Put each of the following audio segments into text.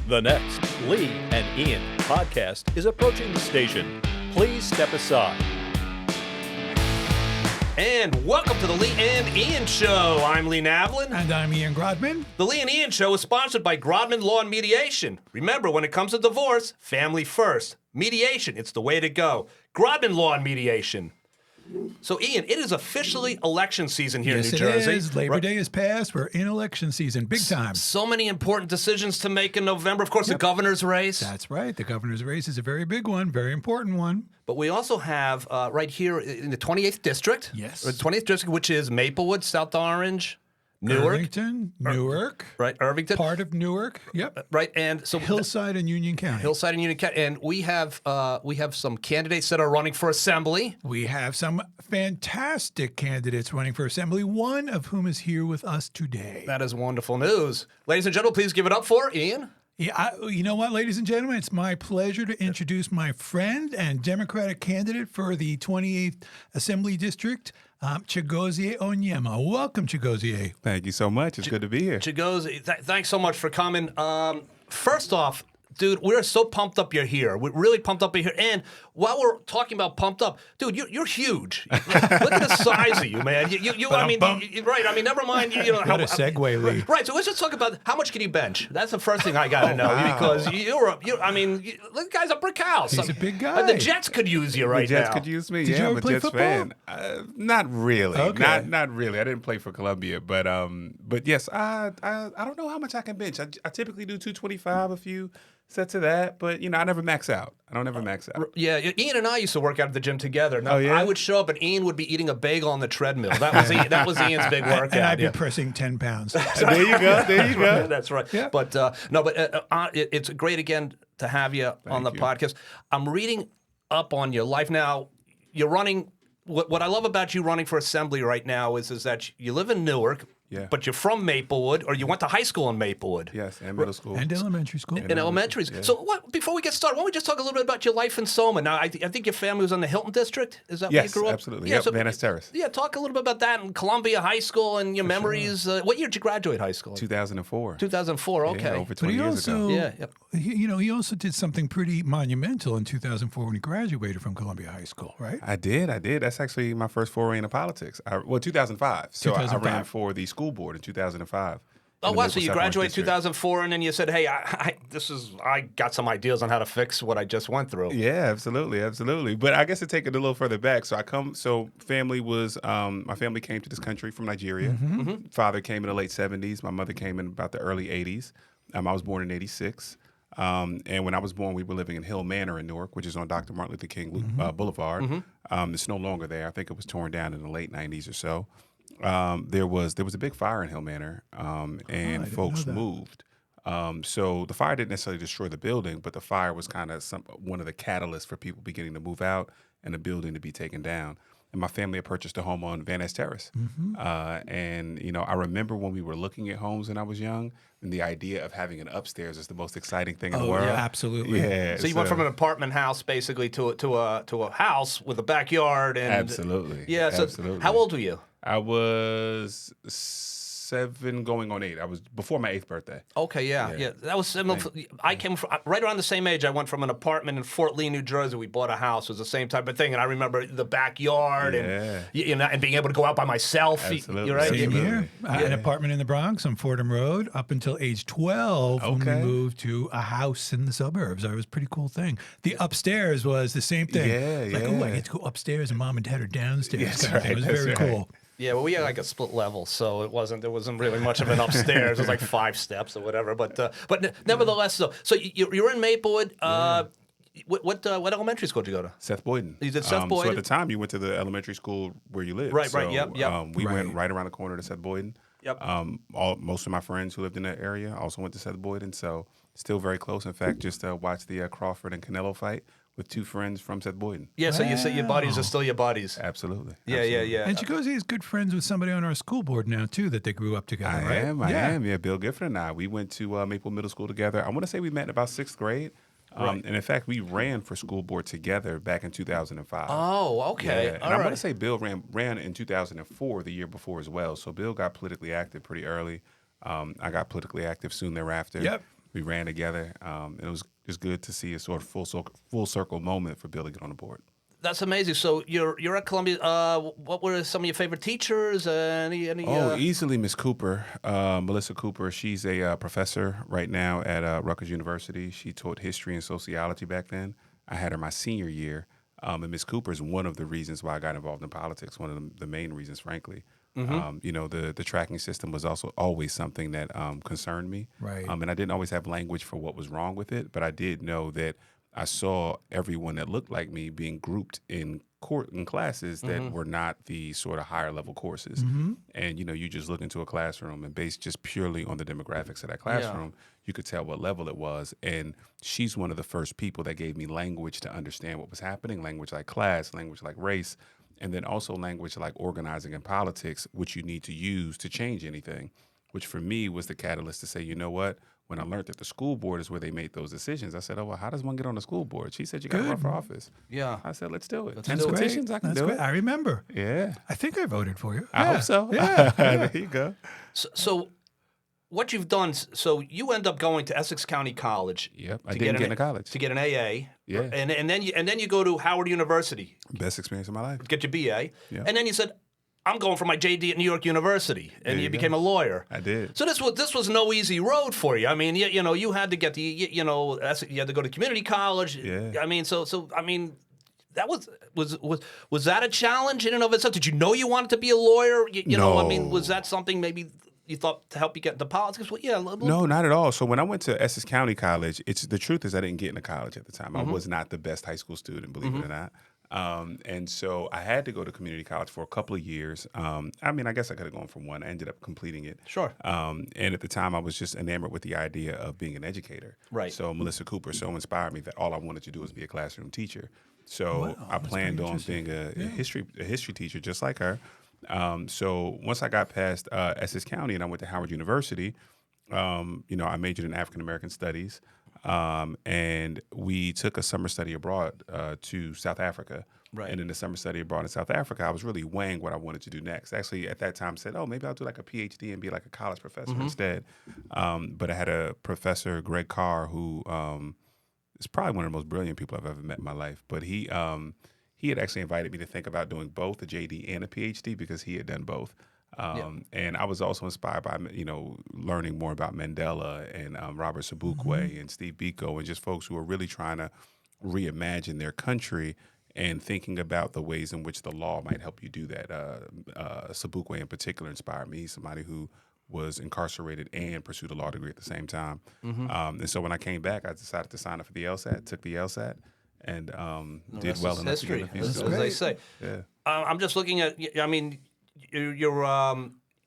The next Lee and Ian podcast is approaching the station. Please step aside. And welcome to the Lee and Ian Show. I'm Lee Navlin. And I'm Ian Grodman. The Lee and Ian Show is sponsored by Grodman Law and Mediation. Remember, when it comes to divorce, family first. Mediation, it's the way to go. Grodman Law and Mediation. So, Ian, it is officially election season here in New Jersey. Yes, it is. Labor Day is past. We're in election season, big time. So many important decisions to make in November. Of course, the governor's race. That's right. The governor's race is a very big one, very important one. But we also have right here in the 28th District. Yes. The 28th District, which is Maplewood, South Orange, Newark. Irvington, Newark. Right, Irvington. Part of Newark. Yep. Right, and so Hillside and Union County. Hillside and Union County, and we have some candidates that are running for assembly. We have some fantastic candidates running for assembly, one of whom is here with us today. That is wonderful news. Ladies and gentlemen, please give it up for Ian. Yeah, you know what, ladies and gentlemen? It's my pleasure to introduce my friend and Democratic candidate for the 28th Assembly District, Chigozie Onyema. Welcome, Chigozie. Thank you so much. It's good to be here. Chigozie, thanks so much for coming. First off, dude, we're so pumped up you're here. We're really pumped up you're here. And while we're talking about pumped up, dude, you're huge. Look at the size of you, man. Right. I mean, never mind. What a segue, Lee. Right. So let's just talk about how much can you bench? That's the first thing I got to know because the guy's a brick house. He's a big guy. The Jets could use you right The Jets now. could use me. Did you I'm ever a play Jets football? fan. Not really. Okay. Not really. I didn't play for Columbia, but yes, I don't know how much I can bench. I typically do 225, a few sets of that, but I never max out. I don't ever max out. Yeah, Ian and I used to work out at the gym together. Now, Oh, yeah? I would show up and Ian would be eating a bagel on the treadmill. That was Ian's big workout. And I'd be pressing 10 pounds. There you go. There you go. That's right. Yeah. But it's great again to have you on the podcast. I'm reading up on your life now. You're running. What I love about you running for assembly right now is that you live in Newark. Yeah. But you're from Maplewood, or you went to high school in Maplewood. Yes, and middle school. And elementary school. In elementary school. So before we get started, why don't we just talk a little bit about your life in Soma? Now, I think your family was in the Hilton District. Is that where you Yes, grew up? absolutely. Yeah, Yep, Van Ness Terrace. Yeah, talk a little bit about that in Columbia High School and your memories. What year did you graduate high school? 2004. 2004, okay. Yeah, over But 20 he years ago. also, Yeah, yep. he also did something pretty monumental in 2004 when he graduated from Columbia High School, right? I did. That's actually my first foray into politics. 2005. So I 2005. ran for the school board in 2005. Oh, in the wow. Maple So you South Orange graduated District. 2004, and then you said, "Hey, I got some ideas on how to fix what I just went through." Yeah, absolutely. But I guess to take it a little further back, family was my family came to this country from Nigeria. Mm-hmm. Father came in the late 70s. My mother came in about the early 80s. I was born in 86. And when I was born, we were living in Hill Manor in Newark, which is on Dr. Martin Luther King Boulevard. Mm-hmm. It's no longer there. I think it was torn down in the late 90s or so. There was a big fire in Hill Manor, and folks moved. So the fire didn't necessarily destroy the building, but the fire was kind of one of the catalysts for people beginning to move out and the building to be taken down. And my family had purchased a home on Van Ness Terrace. And I remember when we were looking at homes when I was young, and the idea of having an upstairs is the most exciting thing in the world. Yeah, absolutely. Yeah. So you went from an apartment house basically to a house with a backyard and Absolutely. Yeah. So Absolutely. how old were you? I was 7 going on 8. I was before my 8th birthday. Okay, yeah. That was similar. I came from right around the same age. I went from an apartment in Fort Lee, New Jersey. We bought a house. It was the same type of thing, and I remember the backyard and and being able to go out by myself. Absolutely. You're right. Same Yeah. here. An apartment in the Bronx on Fordham Road up until age 12 when we Okay. moved to a house in the suburbs. It was a pretty cool thing. The upstairs was the same thing. Yeah, Like, oh, I yeah. get to go upstairs and mom and dad are downstairs. Yes, kind of thing. It was right, very that's right. cool. Yeah, well, we had like a split level, so there wasn't really much of an upstairs. It was like 5 steps or whatever. But nevertheless, so you're in Maplewood. What elementary school did you go to? Seth Boyden. You did Seth So Boyden? at the time, you went to the elementary school where you lived. Right, So, yep. We Right. went right around the corner to Seth Boyden. Yep. Most of my friends who lived in that area also went to Seth Boyden, so still very close. In fact, just watched the Crawford and Canelo fight with 2 friends from Seth Boyden. Yeah, so you say your buddies are still your buddies. Absolutely. Yeah. And Chigozie is good friends with somebody on our school board now, too, that they grew up together, I right? am. Yeah, Bill Gifford and I. We went to Maple Middle School together. I want to say we met in about 6th grade. Right. And in fact, we ran for school board together back in 2005. Oh, okay. Yeah. All And I want right. to say Bill ran in 2004, the year before as well. So Bill got politically active pretty early. I got politically active soon thereafter. Yep. We ran together. It was just good to see a sort of full circle moment for Bill to get on the board. That's amazing. So you're at Columbia. What were some of your favorite teachers? Easily Miss Cooper, Melissa Cooper. She's a professor right now at Rutgers University. She taught history and sociology back then. I had her my senior year. And Miss Cooper is one of the reasons why I got involved in politics, one of the main reasons, frankly. The tracking system was also always something that concerned me. Right. And I didn't always have language for what was wrong with it, but I did know that I saw everyone that looked like me being grouped in classes that were not the sort of higher level courses. And, you just look into a classroom and based just purely on the demographics of that classroom, you could tell what level it was. And she's one of the first people that gave me language to understand what was happening, language like class, language like race, and then also language like organizing and politics, which you need to use to change anything, which for me was the catalyst to say, you know what? When I learned that the school board is where they made those decisions, I said, oh, well, how does one get on the school board? She said, you got to run for office. Yeah. I said, let's do it. That's 10 great. petitions, I can That's do great. it. I remember. Yeah. I think I voted for you. I hope so. Yeah. There you go. So what you've done, so you end up going to Essex County College. Yep. I didn't get into college. To get an AA. Yeah. And then you go to Howard University, Best experience of my life. get your BA. Yeah. And then you said, I'm going for my JD at New York University, and There you you became go. a lawyer. I did. So this was no easy road for you. I mean, you had to get the you had to go to community college. Yeah. I mean, that was that a challenge in and of itself? Did you know you wanted to be a lawyer? You know, I mean, No. was that something maybe you thought to help you get into politics? Well, yeah. No, not at all. So when I went to Essex County College, the truth is I didn't get into college at the time. I was not the best high school student, believe it or not. And so I had to go to community college for a couple of years. I mean, I guess I could have gone from one. I ended up completing it. Sure. And at the time, I was just enamored with the idea of being an educator. Right. So Melissa Cooper so inspired me that all I wanted to do was be a classroom teacher. So I planned on being a history teacher just like her. So once I got past Essex County and I went to Howard University, I majored in African American studies. And we took a summer study abroad to South Africa. Right. And in the summer study abroad in South Africa, I was really weighing what I wanted to do next. Actually, at that time, said, oh, maybe I'll do like a PhD and be like a college professor instead. But I had a professor, Greg Carr, who is probably one of the most brilliant people I've ever met in my life. But he had actually invited me to think about doing both a JD and a PhD because he had done both. And I was also inspired by, learning more about Mandela and Robert Sobukwe and Steve Biko and just folks who are really trying to reimagine their country and thinking about the ways in which the law might help you do that. Sobukwe in particular inspired me. He's somebody who was incarcerated and pursued a law degree at the same time. And so when I came back, I decided to sign up for the LSAT, took the LSAT, and did well enough to get a few as schools. they say. Yeah. I'm just looking at. I mean,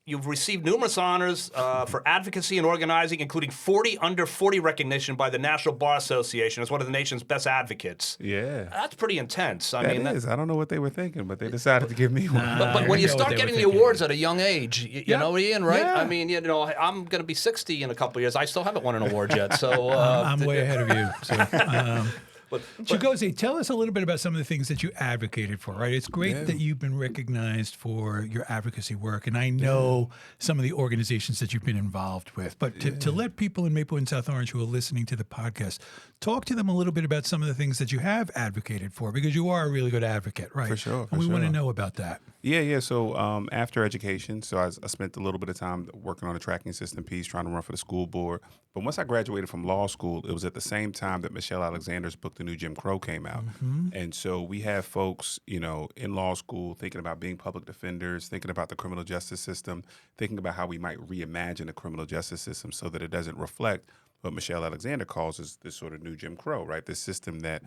you've received numerous honors for advocacy and organizing, including 40 under 40 recognition by the National Bar Association as one of the nation's best advocates. Yeah. That's pretty intense. I That mean, is. I don't know what they were thinking, but they decided to give me one. But when you start getting the awards at a young age, you know, Ian, right? Yeah. I mean, I'm going to be 60 in a couple of years. I still haven't won an award yet. So I'm way ahead of you. So, Chigozie, tell us a little bit about some of the things that you advocated for, right? It's great that you've been recognized for your advocacy work, and I know some of the organizations that you've been involved with. But to let people in Maplewood and South Orange who are listening to the podcast, talk to them a little bit about some of the things that you have advocated for, because you are a really good advocate, right? For sure, And we want to sure. know about that. Yeah. So after education, so I spent a little bit of time working on the tracking system piece, trying to run for the school board. But once I graduated from law school, it was at the same time that Michelle Alexander's book, The New Jim Crow, came out. And so we have folks, in law school thinking about being public defenders, thinking about the criminal justice system, thinking about how we might reimagine the criminal justice system so that it doesn't reflect what Michelle Alexander calls as this sort of new Jim Crow, right? This system that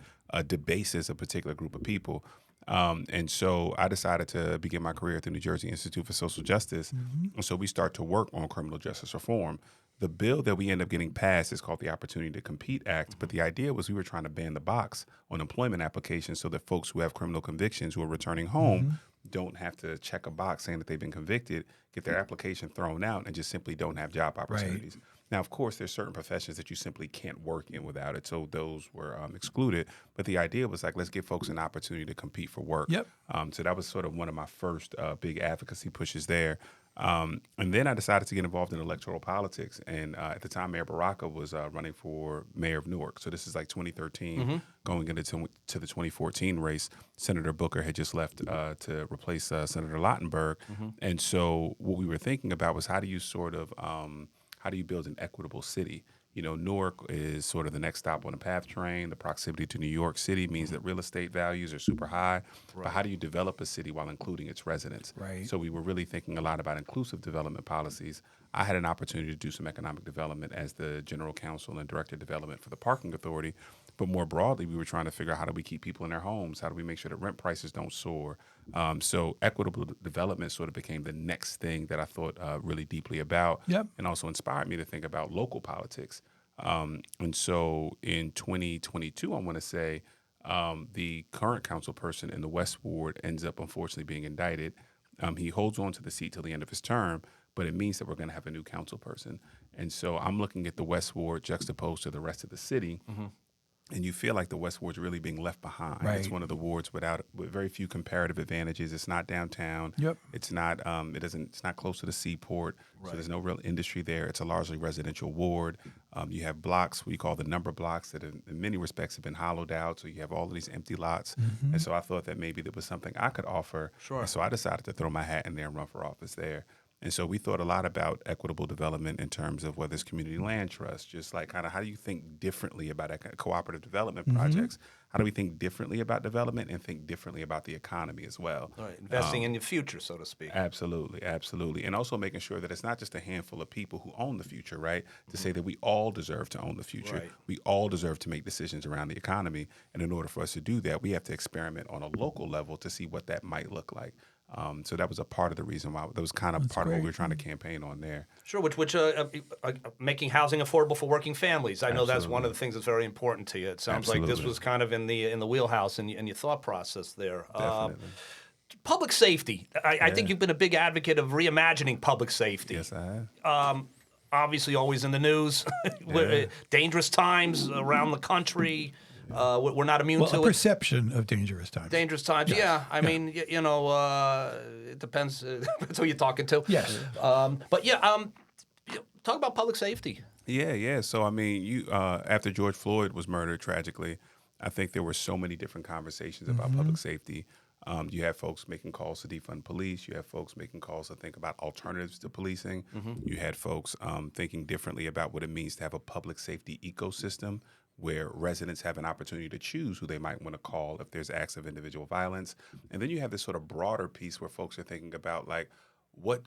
debases a particular group of people. And so I decided to begin my career at the New Jersey Institute for Social Justice. And so we start to work on criminal justice reform. The bill that we end up getting passed is called the Opportunity to Compete Act. But the idea was we were trying to ban the box on employment applications so that folks who have criminal convictions who are returning home don't have to check a box saying that they've been convicted, get their application thrown out, and just simply don't have job opportunities. Now, of course, there's certain professions that you simply can't work in without it, so those were excluded. But the idea was like, let's give folks an opportunity to compete for work. Yep. So that was sort of one of my first big advocacy pushes there. And then I decided to get involved in electoral politics. And at the time, Mayor Baraka was running for mayor of Newark. So this is like 2013, going into to the 2014 race. Senator Booker had just left to replace Senator Lautenberg. And so what we were thinking about was how do you build an equitable city? You know, Newark is sort of the next stop on the PATH train. The proximity to New York City means that real estate values are super high. Right. But how do you develop a city while including its residents? Right. So we were really thinking a lot about inclusive development policies. I had an opportunity to do some economic development as the general counsel and director of development for the parking authority. But more broadly, we were trying to figure out how do we keep people in their homes? How do we make sure that rent prices don't soar? So equitable development sort of became the next thing that I thought really deeply about, and also inspired me to think about local politics. And so in 2022, I want to say the current council person in the West Ward ends up unfortunately being indicted. He holds on to the seat till the end of his term, but it means that we're going to have a new council person. And so I'm looking at the West Ward juxtaposed to the rest of the city. And you feel like the West Ward's really being left behind. Right. It's one of the wards with very few comparative advantages. It's not downtown. It's not. It's not close to the seaport. Right. So there's no real industry there. It's a largely residential ward. You have blocks we call the number blocks that in many respects have been hollowed out. So you have all of these empty lots. And so I thought that maybe there was something I could offer. Sure. And so I decided to throw my hat in there and run for office there. And so we thought a lot about equitable development in terms of whether it's community land trust, just like kind of how do you think differently about cooperative development projects? How do we think differently about development and think differently about the economy as well? All right, investing in the future, so to speak. Absolutely, absolutely. And also making sure that it's not just a handful of people who own the future, right? To say that we all deserve to own the future. Right. We all deserve to make decisions around the economy. And in order for us to do that, we have to experiment on a local level to see what that might look like. So that was a part of the reason why that was kind of part of what we were trying to campaign on there. Sure, which making housing affordable for working families. I know that's one of the things that's very important to you. It sounds like this was kind of in the wheelhouse in your thought process there. Definitely. Public safety. I think you've been a big advocate of reimagining public safety. Yes, I have. Obviously, always in the news. Dangerous times around the country. We're not immune to a it. Perception of dangerous times. Dangerous times, yeah. I mean, it depends who you're talking to. Yes. Talk about public safety. Yeah. So, I mean, after George Floyd was murdered tragically, I think there were so many different conversations about public safety. You have folks making calls to defund police. You have folks making calls to think about alternatives to policing. You had folks thinking differently about what it means to have a public safety ecosystem where residents have an opportunity to choose who they might want to call if there's acts of individual violence. And then you have this sort of broader piece where folks are thinking about like, what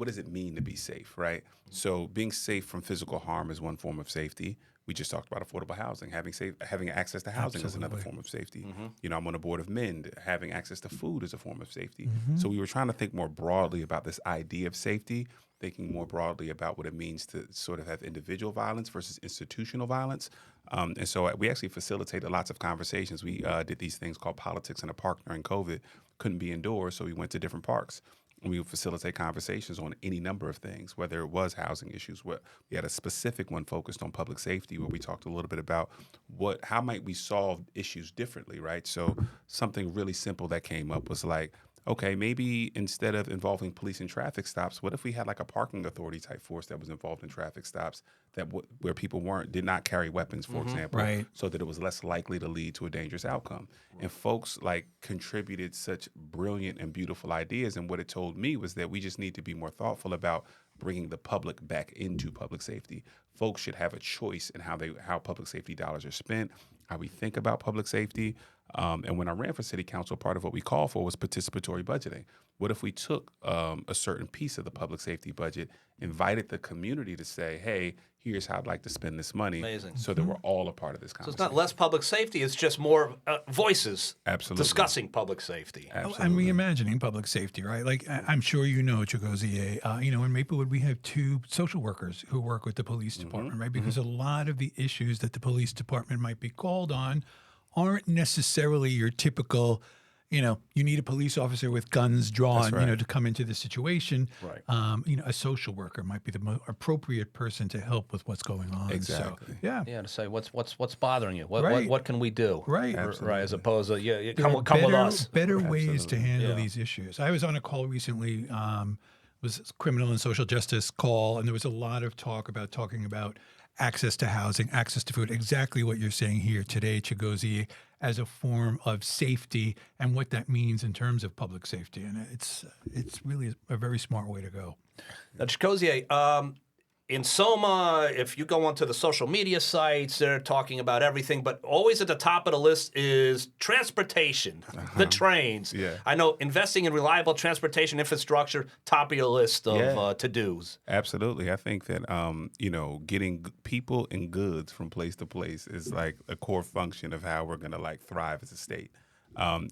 does it mean to be safe, right? So being safe from physical harm is one form of safety. We just talked about affordable housing. Having access to housing is another form of safety. You know, I'm on a board of MEND. Having access to food is a form of safety. So we were trying to think more broadly about this idea of safety, thinking more broadly about what it means to sort of have individual violence versus institutional violence. And so we actually facilitated lots of conversations. We did these things called Politics in a Park during COVID. Couldn't be indoors, so we went to different parks. And we would facilitate conversations on any number of things, whether it was housing issues. We had a specific one focused on public safety where we talked a little bit about how might we solve issues differently, right? So something really simple that came up was like, okay, maybe instead of involving police in traffic stops, what if we had like a parking authority type force that was involved in traffic stops where people did not carry weapons, for example, right. So that it was less likely to lead to a dangerous outcome. Right. And folks like contributed such brilliant and beautiful ideas. And what it told me was that we just need to be more thoughtful about bringing the public back into public safety. Folks should have a choice in how public safety dollars are spent, how we think about public safety. And when I ran for city council, part of what we called for was participatory budgeting. What if we took a certain piece of the public safety budget, invited the community to say, hey, here's how I'd like to spend this money. Amazing. So that we're all a part of this conversation. So it's not less public safety, it's just more voices Absolutely. discussing public safety. Absolutely. And reimagining public safety, right? Like I'm sure you know, Chigozie, in Maplewood we have 2 social workers who work with the police department, right? Because a lot of the issues that the police department might be called on aren't necessarily your typical, you need a police officer with guns drawn, right. To come into the situation. Right. A social worker might be the most appropriate person to help with what's going on. Exactly. So, yeah. Yeah, to say what's bothering you, Right. what can we do, Right. right? As opposed to There come are with us. better ways to handle Yeah. these issues. I was on a call recently was criminal and social justice call, and there was a lot of talking about access to housing, access to food, exactly what you're saying here today, Chigozie, as a form of safety and what that means in terms of public safety. And it's really a very smart way to go. Now, Chigozie, in Soma, if you go onto the social media sites, they're talking about everything, but always at the top of the list is transportation, the trains. Yeah. I know investing in reliable transportation infrastructure, top of your list of to-dos. Absolutely. I think that, getting people and goods from place to place is like a core function of how we're going to like thrive as a state.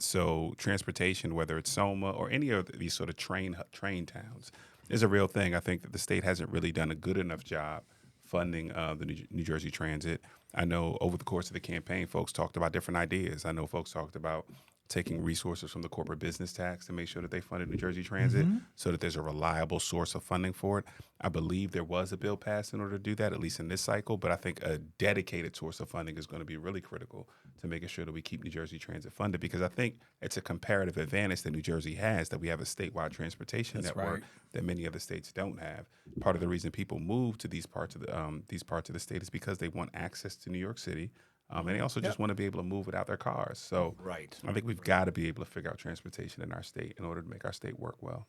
So transportation, whether it's Soma or any of these sort of train towns, is a real thing. I think that the state hasn't really done a good enough job funding the New Jersey Transit. I know over the course of the campaign, folks talked about different ideas. I know folks talked about taking resources from the corporate business tax to make sure that they funded New Jersey Transit so that there's a reliable source of funding for it. I believe there was a bill passed in order to do that, at least in this cycle, but I think a dedicated source of funding is going to be really critical to making sure that we keep New Jersey Transit funded, because I think it's a comparative advantage that New Jersey has, that we have a statewide transportation network that many other states don't have. Part of the reason people move to these parts of the state is because they want access to New York City. And they also just want to be able to move without their cars. So I think we've got to be able to figure out transportation in our state in order to make our state work well.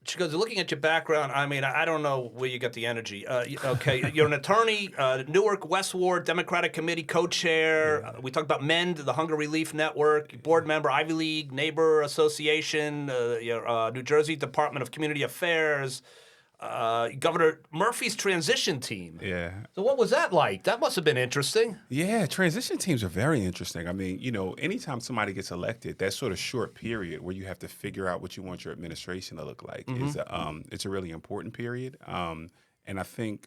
Chigozie, looking at your background, I mean, I don't know where you get the energy. Okay, you're an attorney, Newark West Ward Democratic Committee co-chair. We talked about MEND, the Hunger Relief Network, board member, Ivy League Neighbor Association, New Jersey Department of Community Affairs, Governor Murphy's transition team. Yeah. So what was that like? That must have been interesting. Yeah, transition teams are very interesting. I mean, anytime somebody gets elected, that sort of short period where you have to figure out what you want your administration to look like is it's a really important period. And I think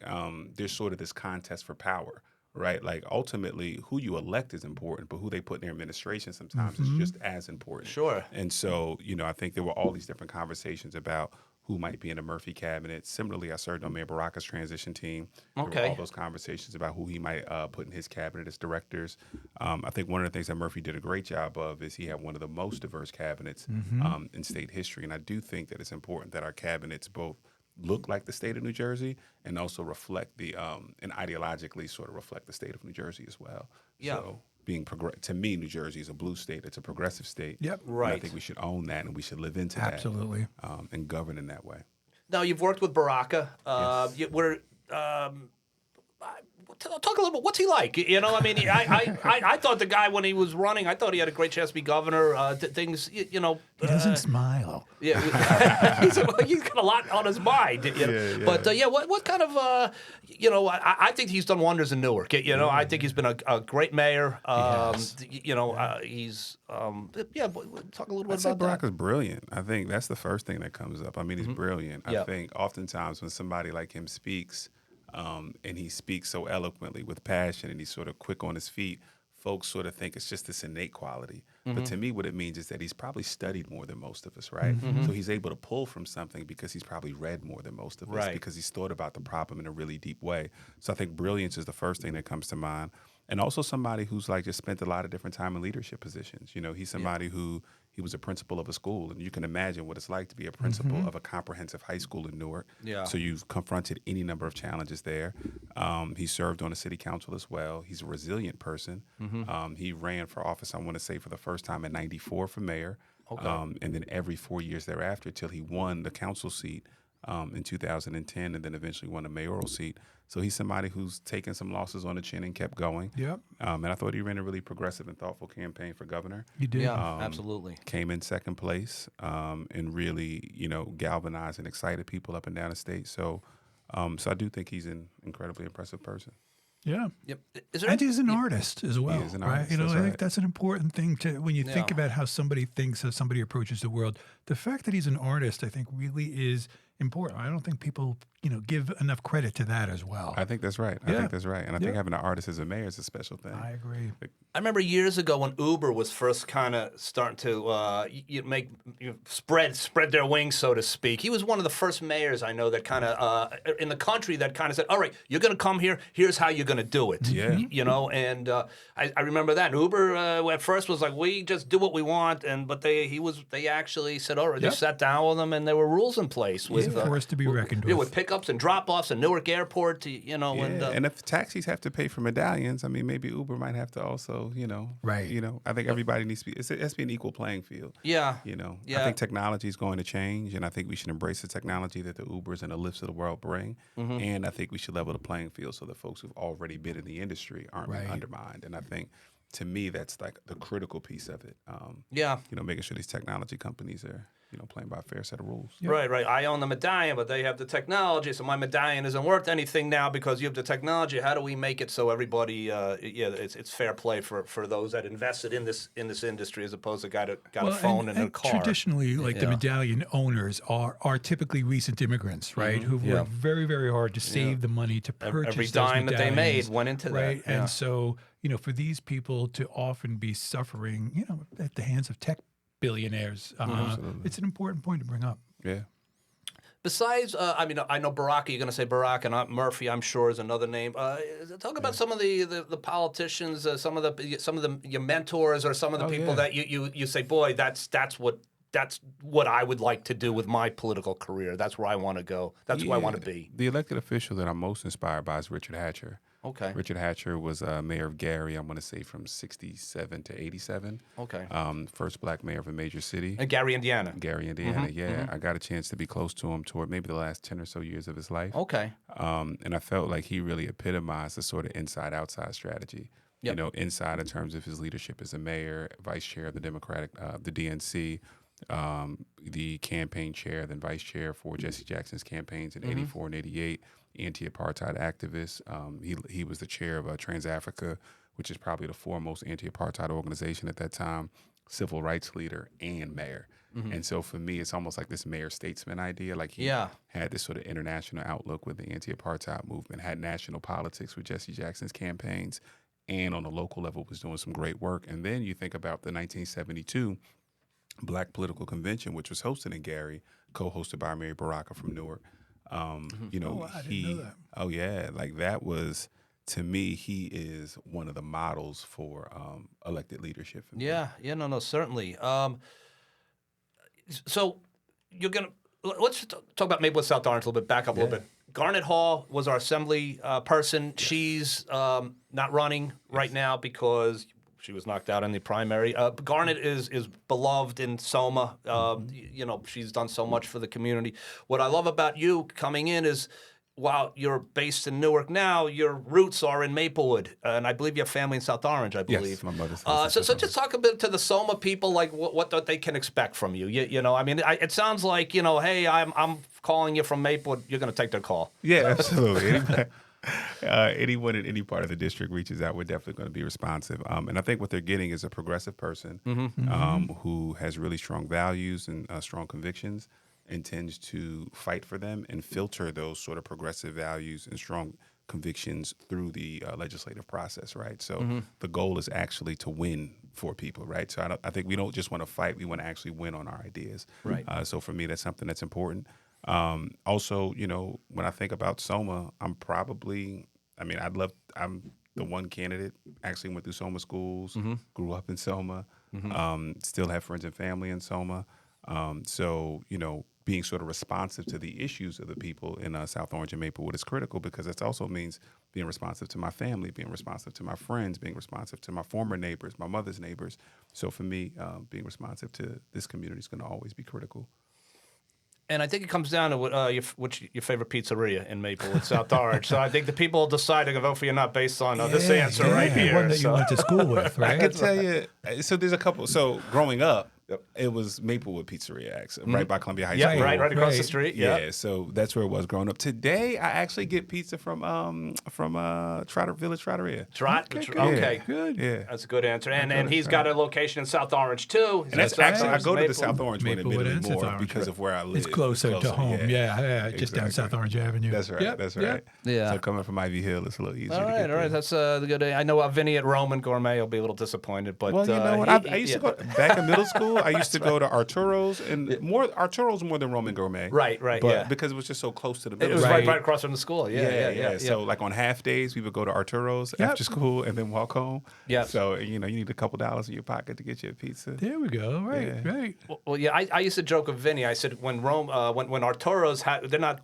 there's sort of this contest for power, right? Like ultimately, who you elect is important, but who they put in their administration sometimes is just as important. Sure. And so, I think there were all these different conversations about who might be in the Murphy cabinet. Similarly, I served on Mayor Baraka's transition team. There were all those conversations about who he might put in his cabinet as directors. I think one of the things that Murphy did a great job of is he had one of the most diverse cabinets in state history. And I do think that it's important that our cabinets both look like the state of New Jersey and also reflect and ideologically sort of reflect the state of New Jersey as well. Yeah. So to me, New Jersey is a blue state. It's a progressive state. Yep. Right. And I think we should own that and we should live into Absolutely. that and govern in that way. Now, you've worked with Baraka. Talk a little bit. What's he like? I mean, I thought the guy when he was running, I thought he had a great chance to be governor. Things, He doesn't smile. Yeah, he's got a lot on his mind. But what kind of I think he's done wonders in Newark. I think he's been a great mayor. He's talk a little bit I'd say about Baraka's that. brilliant. I think that's the first thing that comes up. I mean, he's brilliant. I think oftentimes when somebody like him speaks, and he speaks so eloquently with passion and he's sort of quick on his feet, folks sort of think it's just this innate quality. But to me, what it means is that he's probably studied more than most of us, right? So he's able to pull from something because he's probably read more than most of us, because he's thought about the problem in a really deep way. So I think brilliance is the first thing that comes to mind. And also somebody who's like just spent a lot of different time in leadership positions. He's somebody who he was a principal of a school, and you can imagine what it's like to be a principal of a comprehensive high school in Newark. Yeah. So you've confronted any number of challenges there. He served on the city council as well. He's a resilient person. He ran for office, I want to say, for the first time in '94 for mayor. And then every 4 years thereafter till he won the council seat in 2010 and then eventually won a mayoral seat. So he's somebody who's taken some losses on the chin and kept going. Yep. And I thought he ran a really progressive and thoughtful campaign for governor. You did. Yeah, absolutely. Came in second place and really, galvanized and excited people up and down the state. So I do think he's an incredibly impressive person. Yeah. Yep. And he's an artist as well, is an right? artist, I think right. that's an important thing when you think about how somebody thinks, how somebody approaches the world. The fact that he's an artist, I think, really is important. I don't think people give enough credit to that as well. I think that's right. I think that's right. And I think having an artist as a mayor is a special thing. I agree. I remember years ago when Uber was first kind of starting to spread their wings, so to speak. He was one of the first mayors I know that kind of in the country that kind of said, "All right, you're going to come here. Here's how you're going to do it." Yeah. And I remember that. And Uber at first was like, "We just do what we want," but they actually said, "All right." They sat down with them, and there were rules in place with He's a force to be reckoned with. with pickups and drop-offs in Newark Airport. And if taxis have to pay for medallions, I mean, maybe Uber might have to also, Right. I think everybody needs to be. It has to be an equal playing field. Yeah. I think technology is going to change, and I think we should embrace the technology that the Ubers and the Lyfts of the world bring. And I think we should level the playing field so that folks who've already been in the industry aren't being undermined. And I think, to me, that's like the critical piece of it. Making sure these technology companies are, playing by a fair set of rules. Yep. Right. I own the medallion, but they have the technology, so my medallion isn't worth anything now because you have the technology. How do we make it so everybody, it's fair play for those that invested in this industry as opposed to got a phone and a car. Traditionally, the medallion owners are typically recent immigrants, right? Who've worked very, very hard to save the money to purchase every those dime that they medallions, made went into right? that. Yeah. And so, for these people to often be suffering, at the hands of tech billionaires, it's an important point to bring up. Yeah. Besides, I know Barack. You're going to say Barack, and Murphy, I'm sure, is another name. Talk about some of the politicians, some of your mentors, or some of the people that you say, boy, that's what I would like to do with my political career. That's where I want to go. That's who I want to be. The elected official that I'm most inspired by is Richard Hatcher. Okay. Richard Hatcher was mayor of Gary, I'm going to say from 67 to 87. Okay. First black mayor of a major city. Gary, Indiana. Gary, Indiana, I got a chance to be close to him toward maybe the last 10 or so years of his life. Okay. And I felt like he really epitomized the sort of inside-outside strategy. Yep. Inside in terms of his leadership as a mayor, vice chair of the the DNC, the campaign chair, then vice chair for Jesse Jackson's campaigns in 84 and 88, anti-apartheid activist. He was the chair of TransAfrica, which is probably the foremost anti-apartheid organization at that time, civil rights leader and mayor. And so for me, it's almost like this mayor-statesman idea. Like he had this sort of international outlook with the anti-apartheid movement, had national politics with Jesse Jackson's campaigns, and on a local level was doing some great work. And then you think about the 1972 Black Political Convention, which was hosted in Gary, co-hosted by Mary Baraka from Newark. I didn't know that. Oh yeah, that was, to me, he is one of the models for elected leadership. No, certainly. So let's talk about Maplewood South Orange a little bit. Back up a little bit. Garnet Hall was our assembly person. Yes. She's not running right now because she was knocked out in the primary. Garnet is beloved in Soma. She's done so much for the community. What I love about you coming in is, while you're based in Newark now, your roots are in Maplewood, and I believe you have family in South Orange. I believe. Yes, my mother's. So just talk a bit to the Soma people, like what they can expect from you. It sounds like hey, I'm calling you from Maplewood. You're going to take their call. Yeah, absolutely. Anyone in any part of the district reaches out, we're definitely going to be responsive. And I think what they're getting is a progressive person who has really strong values and strong convictions, and tends to fight for them and filter those sort of progressive values and strong convictions through the legislative process, right? So the goal is actually to win for people, right? So I think we don't just want to fight, we want to actually win on our ideas. Right. So for me, that's something that's important. Also, when I think about Soma, I'm the one candidate, actually went through Soma schools, grew up in Soma, still have friends and family in Soma. So, being sort of responsive to the issues of the people in South Orange and Maplewood is critical, because it also means being responsive to my family, being responsive to my friends, being responsive to my former neighbors, my mother's neighbors. So for me, being responsive to this community is going to always be critical. And I think it comes down to your favorite pizzeria in Maplewood, South Orange. So I think the people decide to vote for you not based on this answer right here. One that you went to school with, right? I can tell you. So there's a couple. So growing up, It was Maplewood Pizzeria, actually, right by Columbia High Yeah, School. right across the Right. street. Yeah, so that's where it was growing up. Today, I actually get pizza from Village Trattoria. Okay, good. Yeah, that's a good answer. And to he's try got a location in South Orange too. and that's actually I go to the Maplewood. South Orange one Maplewood and admittedly South more Orange, because right. of where I live. It's closer to home. Yeah, just down South Orange Avenue. That's right. Yep, That's yep. right. Yeah. So coming from Ivy Hill, it's a little easier. All to right, get all right. there. That's the good. I know Vinny at Roman Gourmet will be a little disappointed, but Well, you know what? I used to go back in middle school. I used to go to Arturo's and Arturo's more than Roman Gourmet. Right, But yeah. because it was just so close to the It middle was school. right across from the school. Yeah. So like on half days, we would go to Arturo's after school and then walk home. Yeah. So you need a couple dollars in your pocket to get you a pizza. There we go. Right, Yeah. right. Well, yeah. I used to joke with Vinny. I said when Arturo's they're not.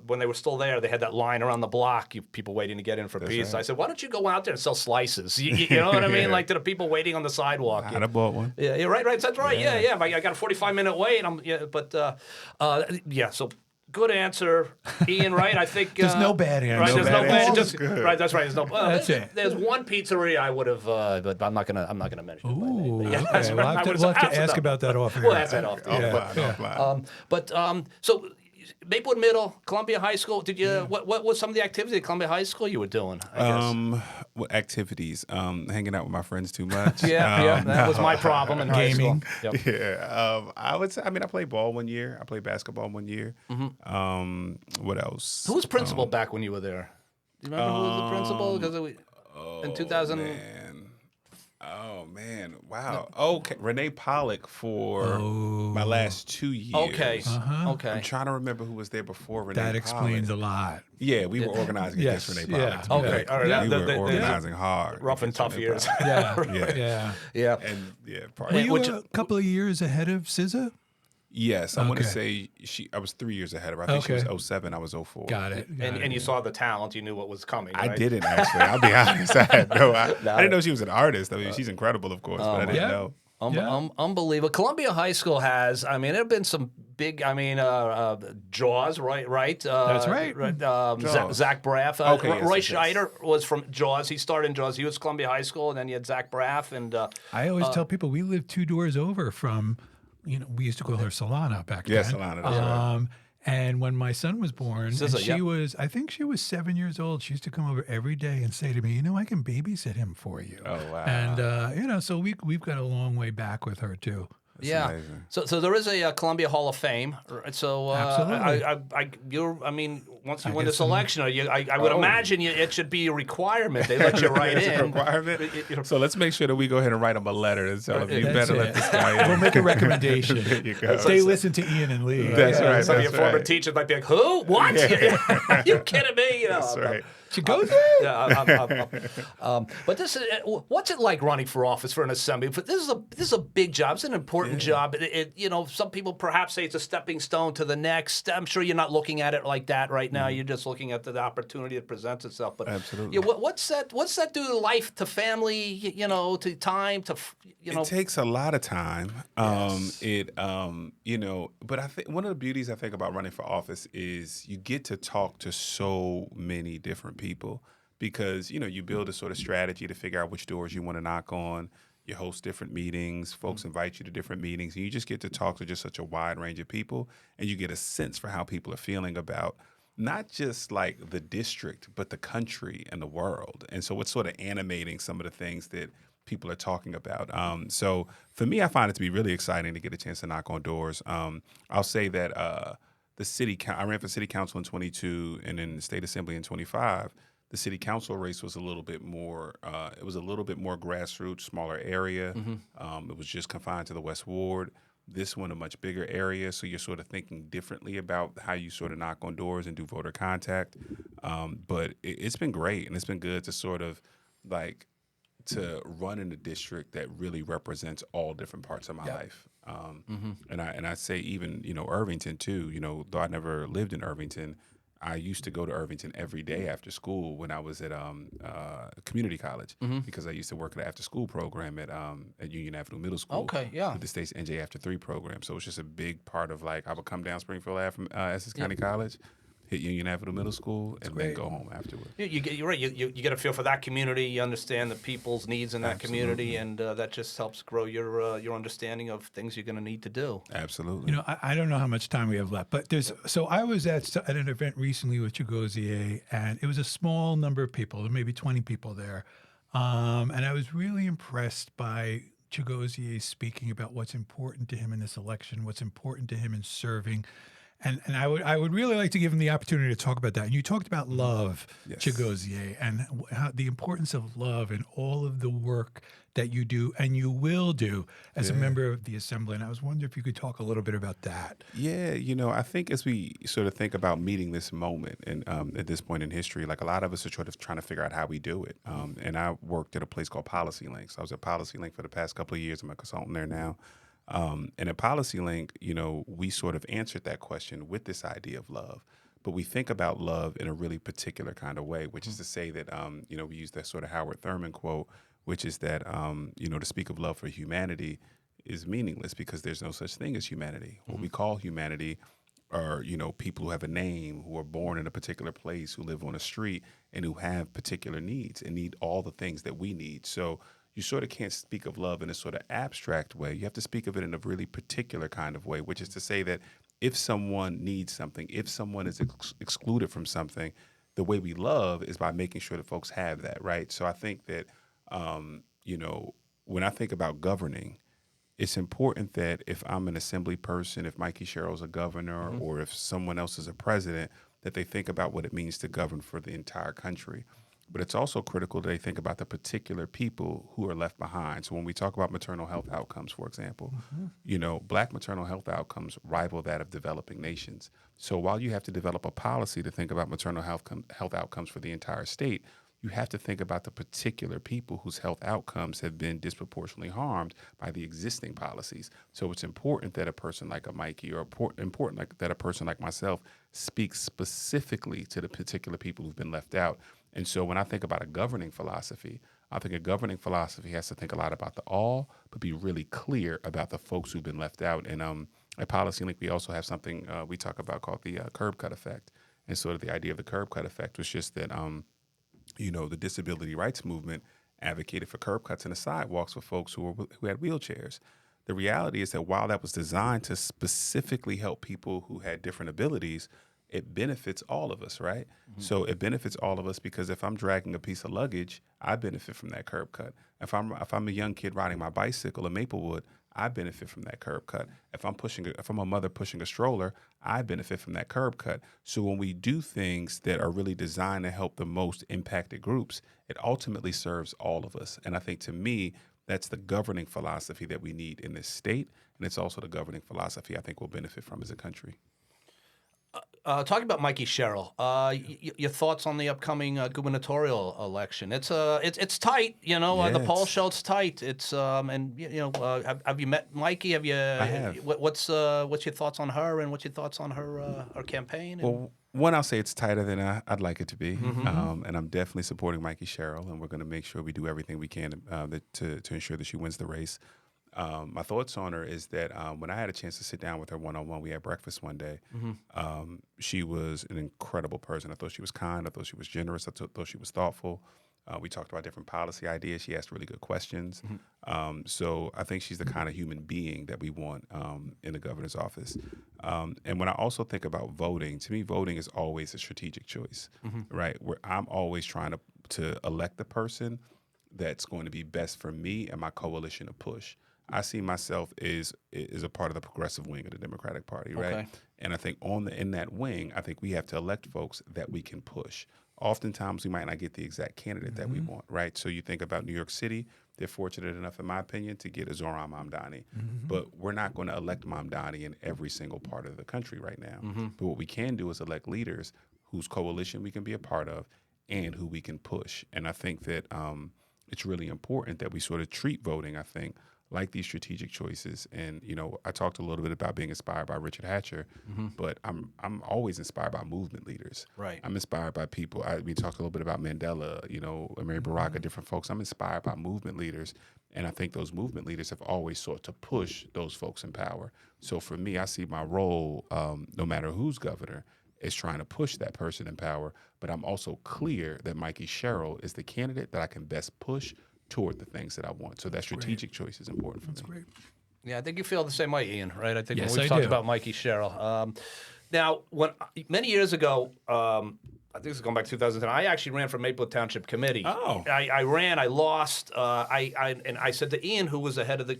When they were still there, they had that line around the block, people waiting to get in for pizza. right. I said, why don't you go out there and sell slices? You know what I mean? Yeah. Like to the people waiting on the sidewalk. I'd have bought one. Yeah, right. That's right. Yeah. I got a 45-minute wait. So good answer, Ian. Right? I think There's no bad answer. Right, No there's bad no answer. bad. Just, right. That's right. There's no. That's it. There's one pizzeria I would have, but I'm not gonna mention. it by name. Ooh, But yeah, okay. that's We'll right. have I to, would've said, ask about that off air. We'll ask that off. Offline. So Maplewood Middle, Columbia High School. Did you? What was some of the activities at Columbia High School you were doing? I guess. What activities? Hanging out with my friends too much. That was my problem in high Gaming. school. Yep. Yeah, I would say. I mean, I played ball one year. I played basketball one year. What else? Who was principal back when you were there? Do you remember who was the principal? Because in 2000. Oh man! Wow. Okay, Renee Pollock for my last 2 years. Okay. Okay. I'm trying to remember who was there before Renee. That explains a lot. Yeah, we were organizing Yes, against Renee Pollock. yeah. to be Okay, honest. all right. We The- were the- organizing hard. Rough and against tough Renee years. Pollock. Yeah, Yeah. yeah. And yeah, Were probably. you Which- a couple of years ahead of SZA? Yes, I want to Okay. say I was 3 years ahead of her. I think she Okay. was 07, I was 04. Got it. And you saw the talent. You knew what was coming. I right? didn't actually. I'll be honest. I didn't know she was an artist. I mean, she's incredible, of course, but I didn't Yeah. know. Yeah. Unbelievable. Columbia High School has. I mean, there have been some big. I mean, Jaws. Right. That's right. Jaws. Zach Braff. Okay, Roy yes. Scheider was from Jaws. He started in Jaws. He was Columbia High School, and then you had Zach Braff and. I always tell people we lived 2 doors over from, we used to call her Solana back then. Yeah, Solana, that's right. And when my son was born, and SZA, I think she was 7 years old. She used to come over every day and say to me, I can babysit him for you. Oh, wow. And so we've got a long way back with her too. Yeah. amazing. So there is a Columbia Hall of Fame. Right? So Absolutely. once you win this election, I would imagine it should be a requirement. They let you write It's a in. requirement. So let's make sure that we go ahead and write him a letter and tell him you That's better it. let this guy in. We'll make a recommendation. There you go. They listen to Ian and Lee. That's right. Some of your That's former right. teachers might be like, "Who? What? Are you kidding me?" That's right. Chigozie? But this is what's it like running for office for an assembly? But this is a big job. It's an important job. Some people perhaps say it's a stepping stone to the next. I'm sure you're not looking at it like that right now. You're just looking at the opportunity that presents itself. But Absolutely. what's that do to life, to family? To time, It takes a lot of time. But I think one of the beauties I think about running for office is you get to talk to so many different people because, you build a sort of strategy to figure out which doors you want to knock on. You host different meetings. Folks invite you to different meetings. And you just get to talk to just such a wide range of people. And you get a sense for how people are feeling about not just like the district, but the country and the world. And so it's sort of animating some of the things that people are talking about. So for me, I find it to be really exciting to get a chance to knock on doors. I'll say that I ran for city council in 22 and in the state assembly in 25. The city council race was a little bit more. It was a little bit more grassroots, smaller area. It was just confined to the West Ward. This one, a much bigger area, so you're sort of thinking differently about how you sort of knock on doors and do voter contact. But it's been great, and it's been good to sort of to run in a district that really represents all different parts of my life. And I say even Irvington too. Though I never lived in Irvington, I used to go to Irvington every day after school when I was at community college because I used to work at an after-school program at Union Avenue Middle School. Okay, yeah. With the state's NJ After 3 program. So it's just a big part of I would come down Springfield Ave from Essex County College hit Union Avenue Middle School, and then go home afterward. You're right. You get a feel for that community. You understand the people's needs in that community, and that just helps grow your understanding of things you're going to need to do. Absolutely. You know, I don't know how much time we have left, but I was at an event recently with Chigozie, and it was a small number of people, there may be 20 people there, and I was really impressed by Chigozie speaking about what's important to him in this election, what's important to him in serving. And I would really like to give him the opportunity to talk about that. And you talked about love, Yes. Chigozie, and how the importance of love and all of the work that you do and you will do as a member of the Assembly. And I was wondering if you could talk a little bit about that. Yeah, I think as we sort of think about meeting this moment and at this point in history, like a lot of us are sort of trying to figure out how we do it. And I worked at a place called Policy Links. I was at Policy Link for the past couple of years. I'm a consultant there now. And at Policy Link, we sort of answered that question with this idea of love. But we think about love in a really particular kind of way, which is to say that, we use that sort of Howard Thurman quote, which is that, to speak of love for humanity is meaningless because there's no such thing as humanity. What we call humanity are, people who have a name, who are born in a particular place, who live on a street, and who have particular needs and need all the things that we need. So you sort of can't speak of love in a sort of abstract way. You have to speak of it in a really particular kind of way, which is to say that if someone needs something, if someone is excluded from something, the way we love is by making sure that folks have that, right? So I think that, when I think about governing, it's important that if I'm an assembly person, if Mikey Sherrill's a governor, or if someone else is a president, that they think about what it means to govern for the entire country. But it's also critical that they think about the particular people who are left behind. So when we talk about maternal health outcomes, for example, Black maternal health outcomes rival that of developing nations. So while you have to develop a policy to think about maternal health outcomes for the entire state, you have to think about the particular people whose health outcomes have been disproportionately harmed by the existing policies. So it's important that a person like a Mikey or that a person like myself speaks specifically to the particular people who've been left out. And so when I think about a governing philosophy, I think a governing philosophy has to think a lot about the all, but be really clear about the folks who've been left out. And at Policy Link, we also have something we talk about called the curb cut effect. And sort of the idea of the curb cut effect was just that the disability rights movement advocated for curb cuts in the sidewalks for folks who had wheelchairs. The reality is that while that was designed to specifically help people who had different abilities, it benefits all of us, right? So it benefits all of us because if I'm dragging a piece of luggage, I benefit from that curb cut. If I'm a young kid riding my bicycle in Maplewood, I benefit from that curb cut. If I'm a mother pushing a stroller, I benefit from that curb cut. So when we do things that are really designed to help the most impacted groups, it ultimately serves all of us. And I think to me, that's the governing philosophy that we need in this state. And it's also the governing philosophy I think we'll benefit from as a country. Talking about Mikey Sherrill, your thoughts on the upcoming gubernatorial election? It's tight, the poll show it's tight. It's have you met Mikey? Have you? I have. What's your thoughts on her and what's your thoughts on her campaign? Well, one, I'll say it's tighter than I'd like it to be, and I'm definitely supporting Mikey Sherrill, and we're going to make sure we do everything we can to ensure that she wins the race. My thoughts on her is that when I had a chance to sit down with her one-on-one, we had breakfast one day. She was an incredible person. I thought she was kind. I thought she was generous. I thought she was thoughtful. We talked about different policy ideas. She asked really good questions. So I think she's the kind of human being that we want in the governor's office. And when I also think about voting, to me, voting is always a strategic choice, right? Where I'm always trying to elect the person that's going to be best for me and my coalition to push. I see myself as a part of the progressive wing of the Democratic Party, right? Okay. And I think in that wing, I think we have to elect folks that we can push. Oftentimes, we might not get the exact candidate that we want, right? So you think about New York City, they're fortunate enough, in my opinion, to get a Zohran Mamdani. But we're not going to elect Mamdani in every single part of the country right now. But what we can do is elect leaders whose coalition we can be a part of and who we can push. And I think that it's really important that we sort of treat voting, I think, like these strategic choices. And, I talked a little bit about being inspired by Richard Hatcher, but I'm always inspired by movement leaders. Right. I'm inspired by people. We talked a little bit about Mandela, Mary Baraka, different folks. I'm inspired by movement leaders. And I think those movement leaders have always sought to push those folks in power. So for me, I see my role, no matter who's governor, is trying to push that person in power, but I'm also clear that Mikey Sherrill is the candidate that I can best push toward the things that I want. So that strategic choice is important for me. That's great. Yeah, I think you feel the same way, Ian, right? I think Yes, when we've I talked do. about Mikey Sherrill. Now, many years ago, I think this is going back to 2010, I actually ran for Maplewood Township Committee. Oh. I ran, I lost, and I said to Ian, who was the head of the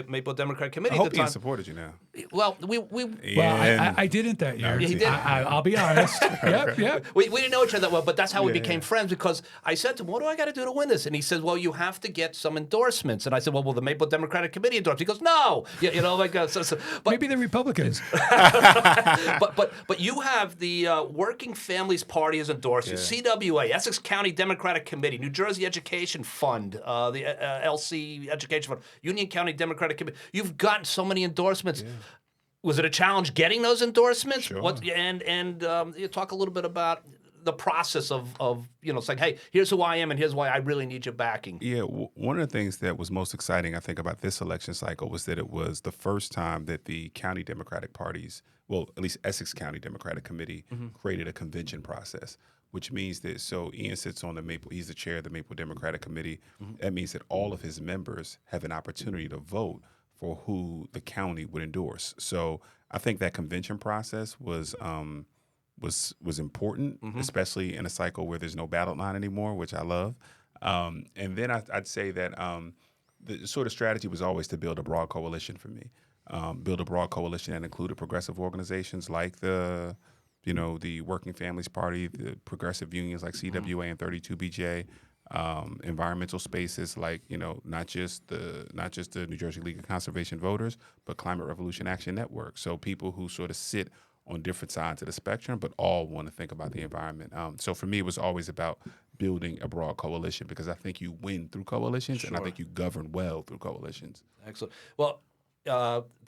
Maplewood Democratic Committee I at hope the Ian time. supported you now. Well, we Well, I didn't that year. he did. I'll be honest. Yep. We didn't know each other that well, but that's how we became friends because I said to him, what do I got to do to win this? And he said, well, you have to get some endorsements. And I said, well, will the Maple Democratic Committee endorse? He goes, no. But Maybe the Republicans. but you have the Working Families Party as endorsers, CWA, Essex County Democratic Committee, New Jersey Education Fund, the LC Education Fund, Union County Democratic Committee. You've gotten so many endorsements. Yeah. Was it a challenge getting those endorsements? Sure. You talk a little bit about the process of saying, hey, here's who I am and here's why I really need your backing. Yeah, one of the things that was most exciting, I think, about this election cycle was that it was the first time that the county Democratic parties, well, at least Essex County Democratic Committee, created a convention process, which means that, so Ian sits on he's the chair of the Maple Democratic Committee. That means that all of his members have an opportunity to vote for who the county would endorse. So I think that convention process was important, especially in a cycle where there's no ballot line anymore, which I love. And then I'd say that the sort of strategy was always to build a broad coalition for me. Build a broad coalition that included progressive organizations like the Working Families Party, the progressive unions like CWA and 32BJ, environmental spaces like not just the New Jersey League of Conservation Voters, but Climate Revolution Action Network. So people who sort of sit on different sides of the spectrum, but all want to think about the environment. So for me, it was always about building a broad coalition because I think you win through coalitions, and I think you govern well through coalitions. Excellent. Well,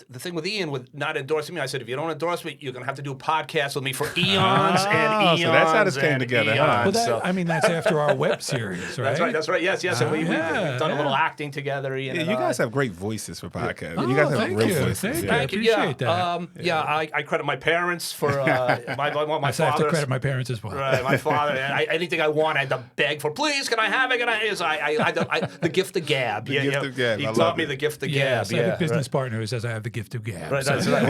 the thing with Ian, with not endorsing me, I said, if you don't endorse me, you're going to have to do a podcast with me for eons and eons. So that's how this came together, huh? Well, that's after our web series, right? That's right. Yes. And we've done a little acting together, Ian. Yeah, and you guys have great voices for podcasts. Oh, you guys have thank great you. voices. Thank you. Thank you. Appreciate that. I credit my parents for my I have to father. credit my parents as well. Right, my father. Anything I want, I had to beg for. Please, can I have it? The gift of gab. The gift of gab. He I taught love me it. the gift of Yes, gab. I have a business partner who says I have the gift of gab. Right, so- that's right.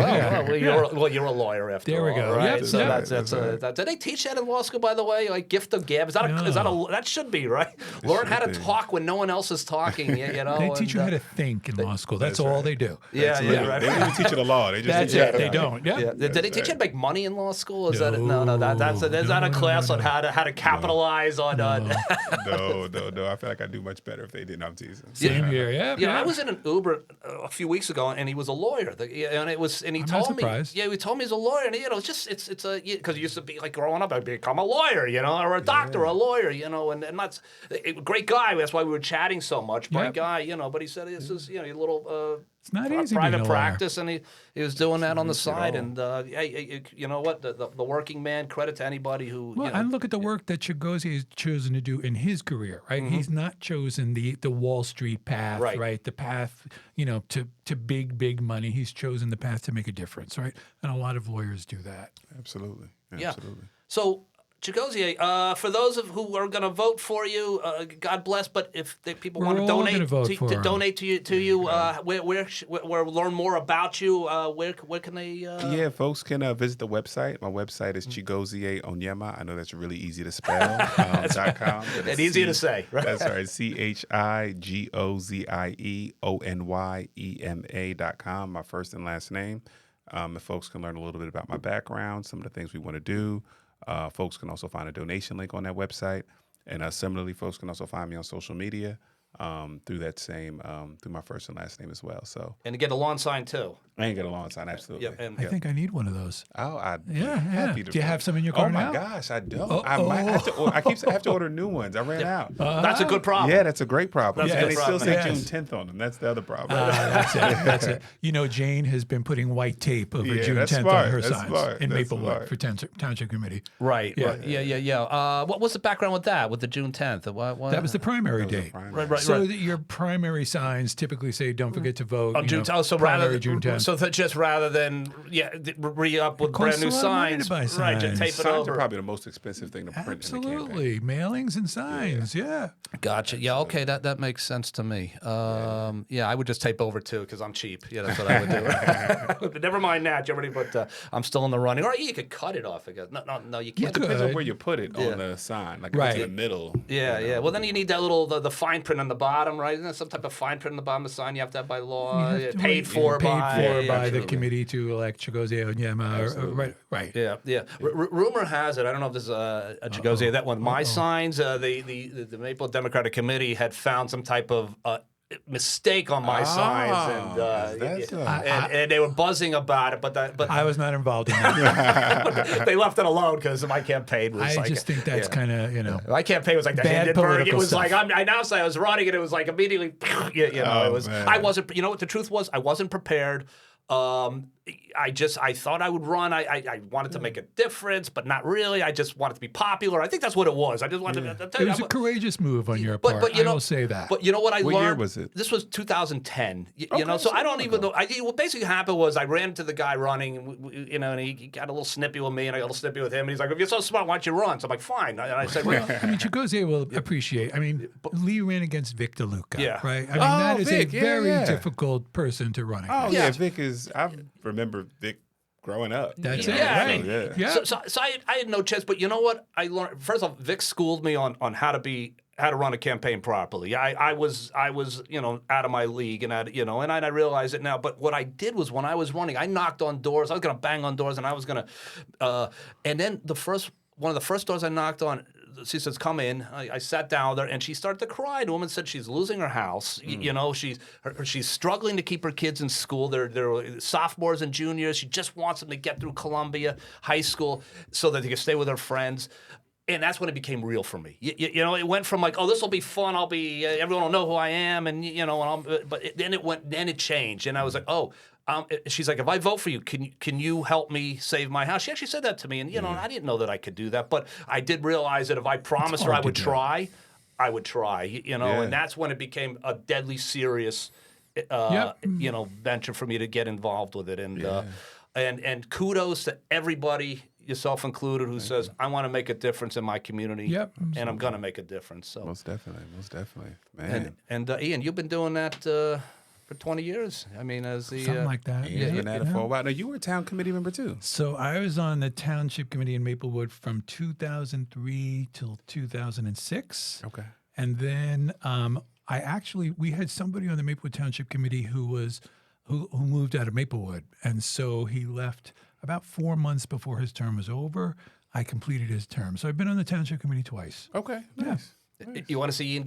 Well, you're a lawyer after There we all, go. right? Yep, So yep. that's did they teach that in law school, by the way? Like gift of gab? That should be right. Learn how to talk when no one else is talking. They teach you how to think in law school. That's all they do. Yeah, Right. They don't even teach you the law. They just That's teach you it. They don't. Yeah. Did they teach you how to make money in law school? Is No. That's not a class on how to capitalize on. No. I feel like I'd do much better if they didn't. I'm teasing. Same here. Yeah. I was in an Uber a few weeks ago, and he was a lawyer. And he I'm not told me, surprised. he told me he's a lawyer, and it's a because he used to be like growing up, I'd become a lawyer, or a doctor, or a lawyer, and that's great guy. That's why we were chatting so much. Bright guy, But he said this is a little. It's not easy being private a lawyer. practice, and he was doing that on the side. And you know what? The working man. Credit to anybody who. Well, and look at the work that Chigozie has chosen to do in his career, right? He's not chosen the Wall Street path, right? The path, to big money. He's chosen the path to make a difference, right? And a lot of lawyers do that. Absolutely. Yeah. So, Chigozie, for those who are going to vote for you, God bless. But if people want to all donate gonna vote for him. donate to you, where learn more about you, where can they? Yeah, folks can visit the website. My website is Chigozie Onyema. I know that's really easy to spell. .com. And easier to say, right? That's right. ChigoziEonyema.com. My first and last name. If folks can learn a little bit about my background, some of the things we want to do. Folks can also find a donation link on that website. And similarly, folks can also find me on social media through that same, through my first and last name as well. So, And to get a lawn sign too. I ain't get a lawn sign, absolutely. Yep, and- I think I need one of those. Oh, I'd be Yeah. happy to. Do you have some in your car Oh my now? gosh, I don't. I might have to. I have to order new ones. I ran out. That's a good problem. Yeah, that's a great problem. That's a and good they still problem. say Yes. June 10th on them. That's the other problem. That's it. Jane has been putting white tape over Yeah, June that's 10th smart. on her That's signs smart. in That's Maplewood smart. for Township Committee. Right. Yeah. Right. Yeah. What was the background with that? With the June 10th? What? That was the primary date. Right. So that your primary signs typically say, "Don't forget to vote." On June 10th. So primary rather, June 10th. So that just rather than re-up with costs brand new a lot of money to signs, buy right? Just signs. tape it Signs over. are probably the most expensive thing to print in the campaign. Absolutely, mailings and signs. Yeah. Gotcha. Yeah. Okay. That makes sense to me. Yeah, I would just tape over too because I'm cheap. Yeah, that's what I would do. But never mind that, Jeopardy. But I'm still in the running. Or you could cut it off. I guess. No, you can't. Depends Good. on where you put it on the sign. Like if Right. it's in the middle. Yeah. Well, then you need that little the fine print on the bottom, right? Isn't there some type of fine print on the bottom of the sign you have to have by law? You have to- Paid for by the absolutely. committee to elect Chigozie Onyema. Right. Yeah. Rumor has it. I don't know if this is a Chigozie. That one. My signs. The Maple Democratic Committee had found some type of mistake on my signs, and they were buzzing about it. But I was not involved in that. they left it alone because my campaign was I just think that's kind of, My campaign was like the bad Hindenburg. It political was stuff. like I announced I was running, and it was like immediately, it was. Man. I wasn't. You know what the truth was? I wasn't prepared. I thought I would run. I wanted to make a difference, but not really. I just wanted to be popular. I think that's what it was. I just wanted to. it was a courageous move on your part. But you know, I will say that. But you know what I learned? What year was it? This was 2010. You know, so I don't even know. What basically happened was I ran into the guy running, and he got a little snippy with me, and I got a little snippy with him, and he's like, "If you're so smart, why don't you run?" So I'm like, "Fine." And I said, I mean, Chigozie will appreciate. I mean, Lee ran against Vic DeLuca, Yeah. right? I mean, that is Vic, a very yeah. difficult person to run against. Oh yeah, Vic is. I remember Vic growing up. That's Yeah, it, I right? mean, Yeah. So I had no chance. But you know what? I learned first off. Vic schooled me on how to run a campaign properly. I was out of my league, and I realize it now. But what I did was when I was running, I knocked on doors. I was going to bang on doors, and I was going to. And then one of the first doors I knocked on, she says, "Come in." I sat down there, and she started to cry. The woman said she's losing her house. She's struggling to keep her kids in school. They're sophomores and juniors. She just wants them to get through Columbia High School so that they can stay with their friends. And that's when it became real for me. It went from like, oh, this will be fun. I'll be everyone will know who I am, and then it changed, and I was like, oh. She's like, if I vote for you, can you help me save my house? She actually said that to me, and I didn't know that I could do that, but I did realize that if I promised her I would try, I would try. And that's when it became a deadly serious, venture for me to get involved with it, and kudos to everybody, yourself included, who says I want to make a difference in my community, and I'm going to make a difference. So Most definitely, man. and Ian, you've been doing that. For 20 years. I mean, as the Something like that. He's been at it for a while. Now, you were a town committee member, too. So I was on the township committee in Maplewood from 2003 till 2006. Okay. And then we had somebody on the Maplewood Township Committee who moved out of Maplewood. And so he left about 4 months before his term was over. I completed his term. So I've been on the Township Committee twice. Okay, nice. You want to see Ian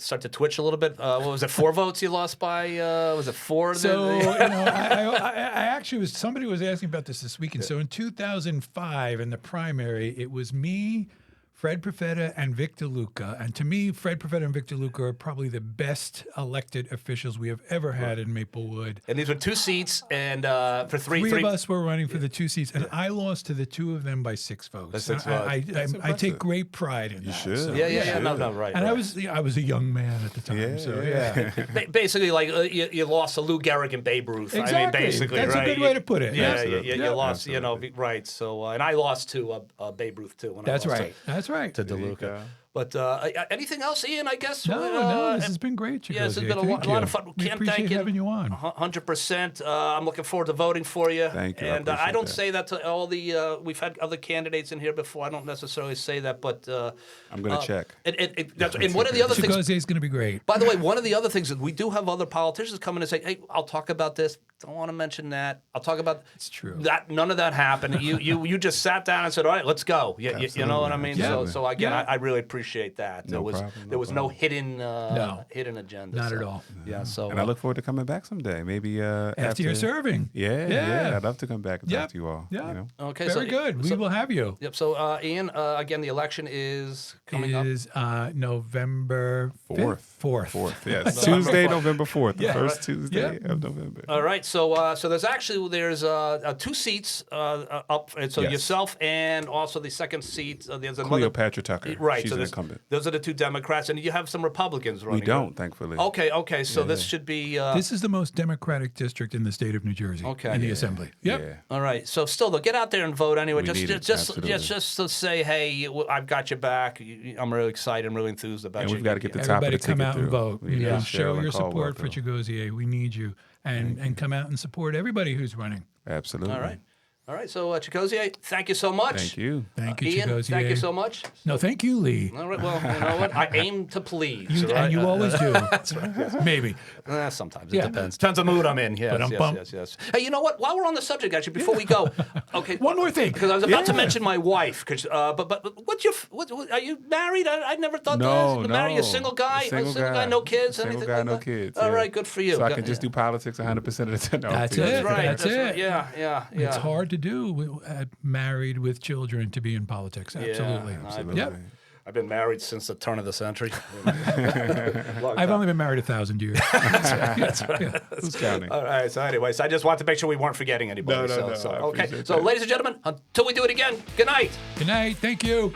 start to twitch a little bit? What was it? 4 votes you lost by? Was it 4? So I actually somebody was asking about this weekend. So in 2005, in the primary, it was me, Fred Profeta, and Vic DeLuca. And to me, Fred Profeta and Vic DeLuca are probably the best elected officials we have ever had in Maplewood. And these were 2 seats, and for three of us were running for the 2 seats, and I lost to the 2 of them by 6 votes. By 6 votes. I take great pride in that. You should. So, Yeah. No, right. And right. I was a young man at the time. Basically, like you lost to Lou Gehrig and Babe Ruth. Exactly. I mean, basically, That's right? a good way to put it. Yeah, Absolutely. you lost. Absolutely. Right. So, and I lost to Babe Ruth too. When That's I lost right. That's right. to DeLuca. But anything else, Ian? I guess. No, this has been great, Chigozie. Yeah, this has been a lot of fun. We Can't appreciate thank you. having you on. 100%. I'm looking forward to voting for you. Thank you. I And I appreciate don't that. say that to all the. We've had other candidates in here before. I don't necessarily say that, but I'm going to check. And one of the other things. Chigozie is going to be great. By the way, one of the other things is we do have other politicians come in and say, "Hey, I'll talk about this. Don't want to mention that. I'll talk about." It's true. That none of that happened. You just sat down and said, "All right, let's go." You know what I mean? Absolutely. So again, Yeah. I really appreciate that. There was no hidden agenda. Not so, at all. Yeah. So And I look forward to coming back someday. Maybe After you're serving. Yeah. I'd love to come back and Yep. talk to you all. Yeah. You know? okay. Very good. We will have you. Yep. So Ian, again, the election is coming up. Is November 4th. 4th. Yes. Tuesday, November 4th. The Yeah. first Tuesday Yeah. of November. All right, so there's 2 seats up, and so Yes. yourself and also the second seat. There's another Cleopatra Tucker. right. She's So an incumbent. Those are the two Democrats, and you have some Republicans running. We don't, thankfully. Okay. So this should be. This is the most Democratic district in the state of New Jersey. Okay. In the Assembly. Yep. Yeah. All right. So still, though, get out there and vote anyway. We need it, Just absolutely. to say, hey, I've got your back. I'm really excited. I'm really enthused about And you. we've got to get the top of Everybody the come ticket out and through. vote. We You know, need show Cheryl your and Caldwell support for through. Chigozie. We need you. And come out and support everybody who's running. Absolutely. All right. So, Chigozie, thank you so much. Thank you. Thank you, Ian, Chigozie. thank you so much. No, thank you, Lee. All right. Well, you know what? I aim to please. You, right? and you always do. Maybe. Sometimes Yeah. it depends. Depends on the mood I'm in. Yes. Hey, you know what? While we're on the subject, actually, before we go, okay. One more thing. Because I was about to mention my wife. But what's your? Are you married? I never thought No, that. no. Married, a single guy, no kids, Single anything guy, like no that? kids. All yeah. right, good for you. So I can just do politics 100% of the time. No, That's please. it. That's right. That's it. Yeah. It's hard to do married with children to be in politics. Absolutely. Absolutely. Yep. I've been married since the turn of the century. I've only been married 1,000 years. That's right. Who's counting? All right. So, anyways, I just wanted to make sure we weren't forgetting anybody. No, So, I okay. appreciate So, that. ladies and gentlemen, until we do it again, good night. Good night. Thank you.